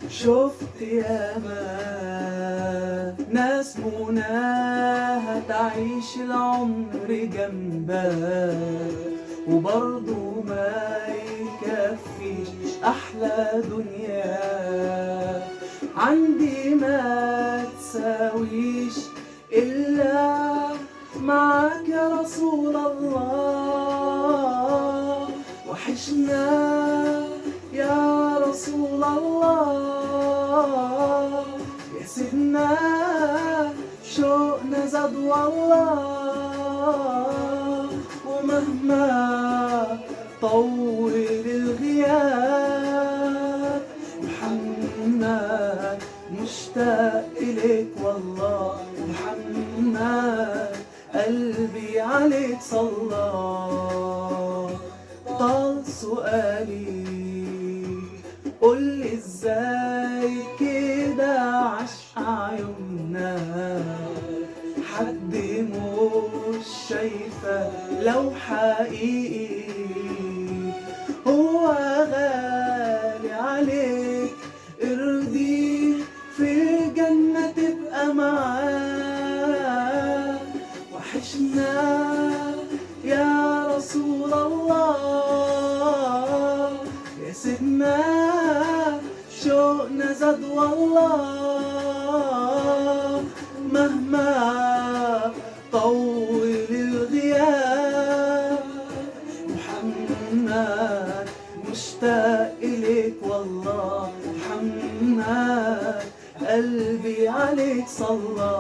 شفت ياما ناس مناها تعيش العمر جنبها وبرضه ما يكفيش أحلى دنيا عندي ما تساويش إلا معاك يا رسول الله. وحشنا يا رسول الله، يا سيدنا شوقنا زاد والله. ومهما طول الغياب محمد مشتاق إليك والله. محمد قلبي عليك صلى. طال سؤالي قولي ازاي كده عشق عيوننا حد مش شايفة لو حقيقي هو غالي عليك ارضيه في الجنة تبقى معاه. وحشنا يا رسول الله، يا سيدنا شوقنا زاد والله. مهما طول الغياب محمد مشتاق إليك والله. محمد قلبي عليك صلى.